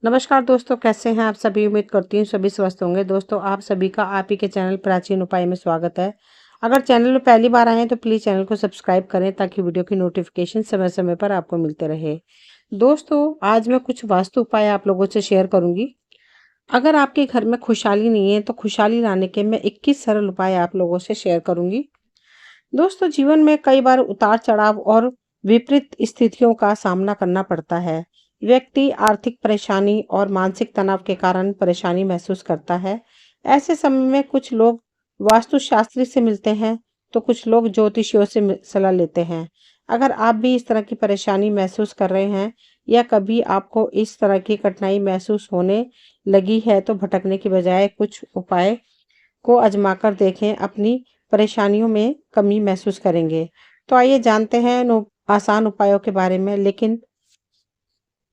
नमस्कार दोस्तों, कैसे हैं आप सभी। उम्मीद करती हूँ सभी स्वस्थ होंगे। दोस्तों, आप सभी का आप ही के चैनल प्राचीन उपाय में स्वागत है। अगर चैनल में पहली बार आए हैं तो प्लीज़ चैनल को सब्सक्राइब करें ताकि वीडियो की नोटिफिकेशन समय समय पर आपको मिलते रहे। दोस्तों, आज मैं कुछ वास्तु उपाय आप लोगों से शेयर करूंगी। अगर आपके घर में खुशहाली नहीं है तो खुशहाली लाने के मैं 21 सरल उपाय आप लोगों से शेयर करूंगी। दोस्तों, जीवन में कई बार उतार चढ़ाव और विपरीत स्थितियों का सामना करना पड़ता है। व्यक्ति आर्थिक परेशानी और मानसिक तनाव के कारण परेशानी महसूस करता है। ऐसे समय में कुछ लोग वास्तुशास्त्री से मिलते हैं तो कुछ लोग ज्योतिषियों से सलाह लेते हैं। अगर आप भी इस तरह की परेशानी महसूस कर रहे हैं या कभी आपको इस तरह की कठिनाई महसूस होने लगी है तो भटकने की बजाय कुछ उपाय को आजमाकर देखें, अपनी परेशानियों में कमी महसूस करेंगे। तो आइए जानते हैं आसान उपायों के बारे में। लेकिन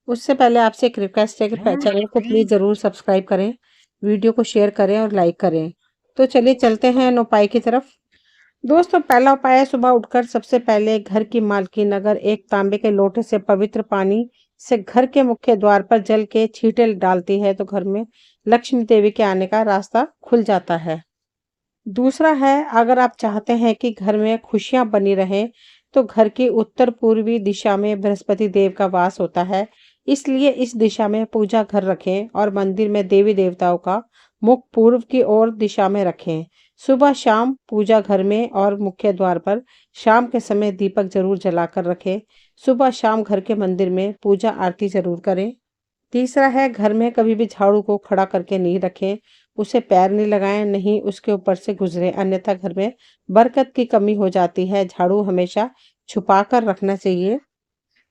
उससे पहले आपसे एक रिक्वेस्ट है कि चैनल को प्लीज़ ज़रूर सब्सक्राइब करें, वीडियो को शेयर करें और लाइक करें। तो चलिए चलते हैं इन उपाय की तरफ। दोस्तों, पहला उपाय है सुबह उठकर सबसे पहले घर की मालकिन अगर एक तांबे के लोटे से पवित्र पानी से घर के मुख्य द्वार पर जल के छींटे डालती है तो घर में लक्ष्मी देवी के आने का रास्ता खुल जाता है। दूसरा है, अगर आप चाहते हैं कि घर में खुशियां बनी रहें तो घर की उत्तर पूर्वी दिशा में बृहस्पति देव का वास होता है। इसलिए इस दिशा में पूजा घर रखें और मंदिर में देवी देवताओं का मुख पूर्व की ओर दिशा में रखें। सुबह शाम पूजा घर में और मुख्य द्वार पर शाम के समय दीपक जरूर जलाकर रखें। सुबह शाम घर के मंदिर में पूजा आरती जरूर करें। तीसरा है, घर में कभी भी झाड़ू को खड़ा करके नहीं रखें। उसे पैर नहीं लगाएं, नहीं उसके ऊपर से गुजरे, अन्यथा घर में बरकत की कमी हो जाती है। झाड़ू हमेशा छुपा कर रखना चाहिए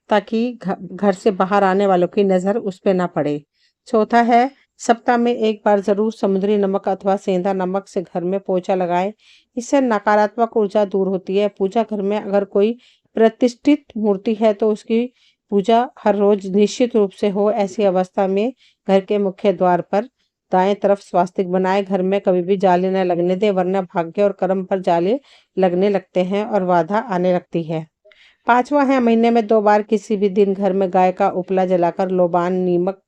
ताकि घर से बाहर आने वालों की नज़र उस पे ना पड़े। चौथा है, सप्ताह में एक बार जरूर समुद्री नमक अथवा सेंधा नमक से घर में पोछा लगाएं। इससे नकारात्मक ऊर्जा दूर होती है। पूजा घर में अगर कोई प्रतिष्ठित मूर्ति है तो उसकी पूजा हर रोज निश्चित रूप से हो। ऐसी अवस्था में घर के मुख्य द्वार पर दाएं तरफ स्वास्तिक बनाए। घर में कभी भी जाले न लगने दे, वरना भाग्य और कर्म पर जाले लगने लगते हैं और बाधा आने लगती है। पांचवा है, महीने में 2 बार किसी भी दिन घर में गाय का उपला जलाकर लोबान, नीमक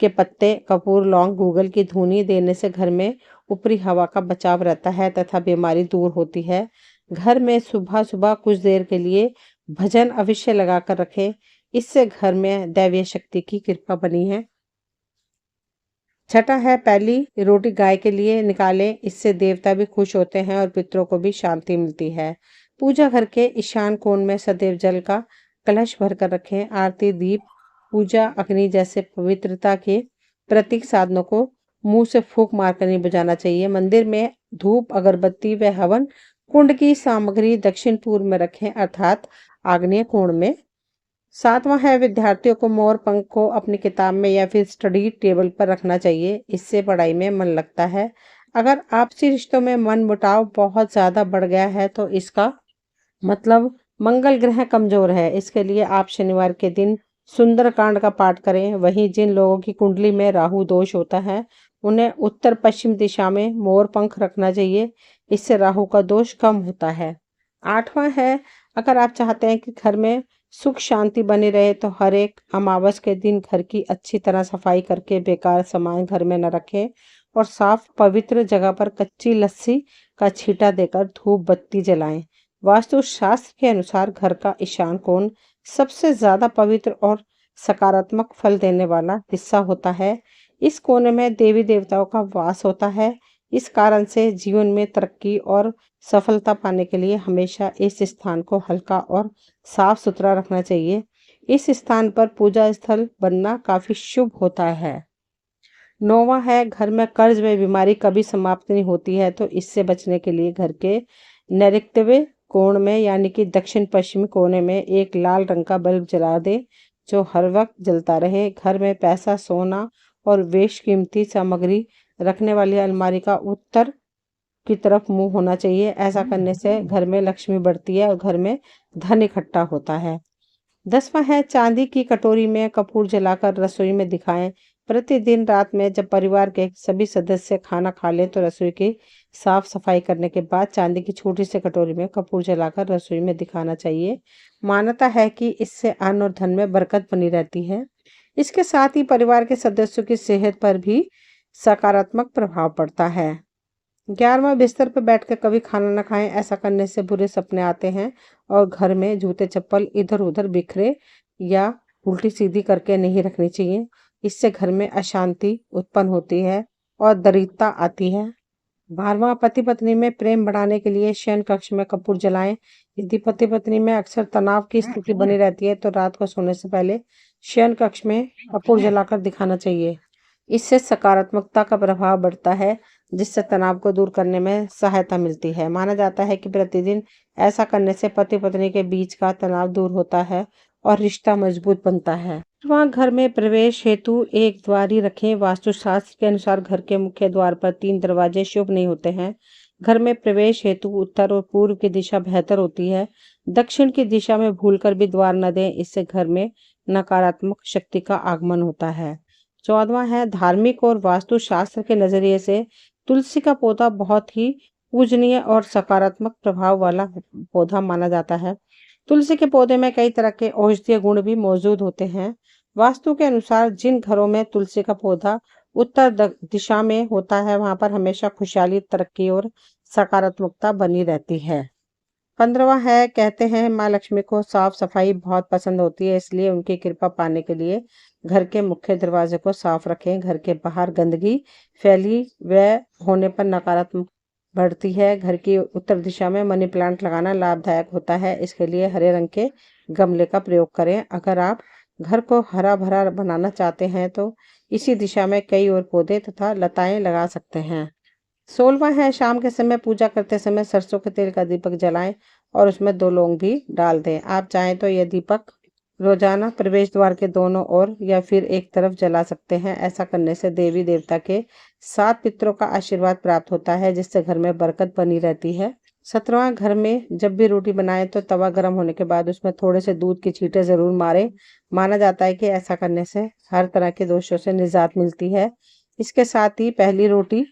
के पत्ते, कपूर, लौंग, गूगल की धूनी देने से घर में ऊपरी हवा का बचाव रहता है तथा बीमारी दूर होती है। घर में सुबह सुबह कुछ देर के लिए भजन अवश्य लगाकर रखें। इससे घर में दैवीय शक्ति की कृपा बनी है। छठा है, पहली रोटी गाय के लिए निकालें। इससे देवता भी खुश होते हैं और पितरों को भी शांति मिलती है। पूजा घर के ईशान कोण में सदैव जल का कलश भरकर रखें। आरती, दीप, पूजा अग्नि जैसे पवित्रता के प्रतीक साधनों को मुंह से फूंक मारकर नहीं बुझाना चाहिए। मंदिर में धूप, अगरबत्ती व हवन कुंड की सामग्री दक्षिण पूर्व में रखें, अर्थात आग्नेय कोण में। सातवां है, विद्यार्थियों को मोर पंख को अपनी किताब में या फिर स्टडी टेबल पर रखना चाहिए। इससे पढ़ाई में मन लगता है। अगर आपसी रिश्तों में मन मुटाव बहुत ज्यादा बढ़ गया है तो इसका मतलब मंगल ग्रह कमजोर है। इसके लिए आप शनिवार के दिन सुंदरकांड का पाठ करें। वहीं जिन लोगों की कुंडली में राहु दोष होता है उन्हें उत्तर पश्चिम दिशा में मोर पंख रखना चाहिए। इससे राहु का दोष कम होता है। आठवां है, अगर आप चाहते हैं कि घर में सुख शांति बनी रहे तो हर एक अमावस के दिन घर की अच्छी तरह सफाई करके बेकार सामान घर में न रखें और साफ पवित्र जगह पर कच्ची लस्सी का छींटा देकर धूप बत्ती जलाएं। वास्तु शास्त्र के अनुसार घर का ईशान कोण सबसे ज्यादा पवित्र और सकारात्मक फल देने वाला हिस्सा होता है। इस कोने में देवी देवताओं का वास होता है। इस कारण से जीवन में तरक्की और सफलता पाने के लिए हमेशा इस स्थान को हल्का और साफ सुथरा रखना चाहिए। इस स्थान पर पूजा स्थल बनना काफी शुभ होता है। नौवां है, घर में कर्ज व बीमारी कभी समाप्त नहीं होती है तो इससे बचने के लिए घर के नैऋत्य कोण में यानी कि दक्षिण पश्चिमी कोने में एक लाल रंग का बल्ब जला दे जो हर वक्त जलता रहे। घर में पैसा, सोना और बेशकीमती सामग्री रखने वाली अलमारी का उत्तर की तरफ मुंह होना चाहिए। ऐसा करने से घर में लक्ष्मी बढ़ती है और घर में धन इकट्ठा होता है। 10वां है, चांदी की कटोरी में कपूर जलाकर रसोई में दिखाएं। प्रतिदिन रात में जब परिवार के सभी सदस्य खाना खा लें तो रसोई की साफ सफाई करने के बाद चांदी की छोटी सी कटोरी में कपूर जलाकर रसोई में दिखाना चाहिए। मान्यता है कि इससे अन्न और धन में बरकत बनी रहती है। इसके साथ ही परिवार के सदस्यों की सेहत पर भी सकारात्मक प्रभाव पड़ता है। 11वां, बिस्तर पर बैठकर कभी खाना न खाएं। ऐसा करने से बुरे सपने आते हैं और घर में जूते चप्पल इधर उधर बिखरे या उल्टी सीधी करके नहीं रखनी चाहिए। इससे घर में अशांति उत्पन्न होती है और दरिद्रता आती है। 12वां, पति पत्नी में प्रेम बढ़ाने के लिए शयन कक्ष में कपूर जलाएं। यदि पति पत्नी में अक्सर तनाव की स्थिति बनी रहती है तो रात को सोने से पहले शयन कक्ष में कपूर जलाकर दिखाना चाहिए। इससे सकारात्मकता का प्रभाव बढ़ता है, जिससे तनाव को दूर करने में सहायता मिलती है। माना जाता है कि प्रतिदिन ऐसा करने से पति पत्नी के बीच का तनाव दूर होता है और रिश्ता मजबूत बनता है। वहाँ घर में प्रवेश हेतु एक द्वार ही रखें। वास्तुशास्त्र के अनुसार घर के मुख्य द्वार पर 3 दरवाजे शुभ नहीं होते हैं। घर में प्रवेश हेतु उत्तर और पूर्व की दिशा बेहतर होती है। दक्षिण की दिशा में भूलकर भी द्वार न दें, इससे घर में नकारात्मक शक्ति का आगमन होता है। 14वां है, धार्मिक और वास्तुशास्त्र के नजरिए से तुलसी का पौधा बहुत ही पूजनीय और सकारात्मक प्रभाव वाला पौधा माना जाता है। तुलसी के पौधे में कई तरह के औषधीय गुण भी मौजूद होते हैं। वास्तु के अनुसार जिन घरों में तुलसी का पौधा उत्तर दिशा में होता है, वहां पर हमेशा खुशहाली, तरक्की और सकारात्मकता बनी रहती है। 15वां है, कहते हैं माँ लक्ष्मी को साफ सफाई बहुत पसंद होती है, इसलिए उनकी कृपा पाने के लिए घर के मुख्य दरवाजे को साफ रखें। घर के बाहर गंदगी फैली व होने पर नकारात्मक बढ़ती है। घर की उत्तर दिशा में मनी प्लांट लगाना लाभदायक होता है। इसके लिए हरे रंग के गमले का प्रयोग करें। अगर आप घर को हरा भरा बनाना चाहते हैं तो इसी दिशा में कई और पौधे तथा लताएं लगा सकते हैं। 16वां है, शाम के समय पूजा करते समय सरसों के तेल का दीपक जलाएं और उसमें 2 लौंग भी डाल दें। आप चाहें तो यह दीपक रोजाना प्रवेश द्वार के दोनों ओर या फिर एक तरफ जला सकते हैं। ऐसा करने से देवी देवता के 7 पितरों का आशीर्वाद प्राप्त होता है, जिससे घर में बरकत बनी रहती है। 17वां, घर में जब भी रोटी बनाएं तो तवा गर्म होने के बाद उसमें थोड़े से दूध की छींटे जरूर मारें। माना जाता है कि ऐसा करने से हर तरह के दोषों से निजात मिलती है। इसके साथ ही पहली रोटी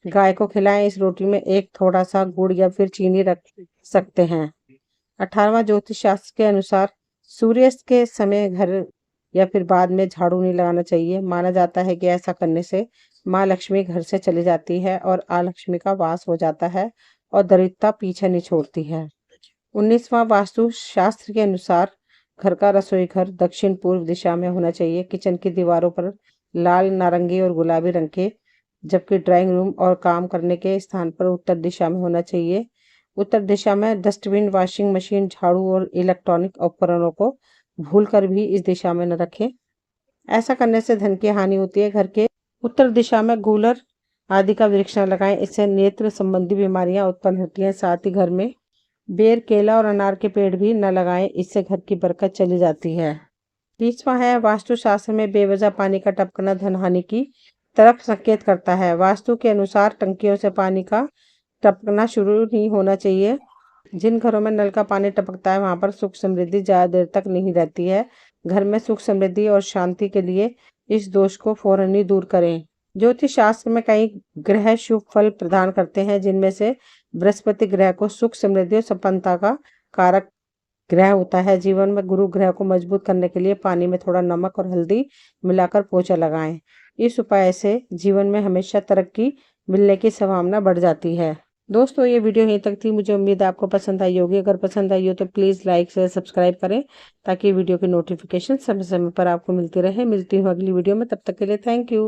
गाय को खिलाएं। इस रोटी में एक थोड़ा सा गुड़ या फिर चीनी रख सकते हैं। 18वां, ज्योतिष शास्त्र के अनुसार सूर्यास्त के समय घर या फिर बाद में झाड़ू नहीं लगाना चाहिए। माना जाता है कि ऐसा करने से माँ लक्ष्मी घर से चली जाती है और अलक्ष्मी का वास हो जाता है और दरिद्रता पीछे नहीं छोड़ती है। 19वां, वास्तु शास्त्र के अनुसार घर का रसोई घर दक्षिण पूर्व दिशा में होना चाहिए। किचन की दीवारों पर लाल, नारंगी और गुलाबी रंग के, जबकि ड्राइंग रूम और काम करने के स्थान पर उत्तर दिशा में होना चाहिए। उत्तर दिशा में डस्टबिन, वॉशिंग मशीन, झाड़ू और इलेक्ट्रॉनिक उपकरणों को भूलकर भी इस दिशा में न रखें। ऐसा करने से धन की हानि होती है। घर के उत्तर दिशा में गूलर आदि का वृक्ष न लगाएं, इससे नेत्र संबंधी बीमारियां उत्पन्न होती हैं। साथ ही घर में बेर, केला और अनार के पेड़ भी न लगाएं, इससे घर की बरकत चली जाती है। 20वां है, वास्तुशास्त्र में बेवजह पानी का टपकना धन हानि की तरफ संकेत करता है। वास्तु के अनुसार टंकियों से पानी का टपकना शुरू नहीं होना चाहिए। जिन घरों में नल का पानी टपकता है वहां पर सुख समृद्धि ज्यादा देर तक नहीं रहती है। घर में सुख समृद्धि और शांति के लिए इस दोष को फौरन ही दूर करें। ज्योतिष शास्त्र में कई ग्रह शुभ फल प्रदान करते हैं, जिनमें से बृहस्पति ग्रह को सुख समृद्धि और संपन्नता का कारक ग्रह होता है। जीवन में गुरु ग्रह को मजबूत करने के लिए पानी में थोड़ा नमक और हल्दी मिलाकर पोछा लगाएं। इस उपाय से जीवन में हमेशा तरक्की मिलने की संभावना बढ़ जाती है। दोस्तों, ये वीडियो यहीं तक थी। मुझे उम्मीद है आपको पसंद आई होगी। अगर पसंद आई हो तो प्लीज़ लाइक शेयर सब्सक्राइब करें, ताकि वीडियो की नोटिफिकेशन समय समय पर आपको मिलती रहे। मिलती हूँ अगली वीडियो में, तब तक के लिए थैंक यू।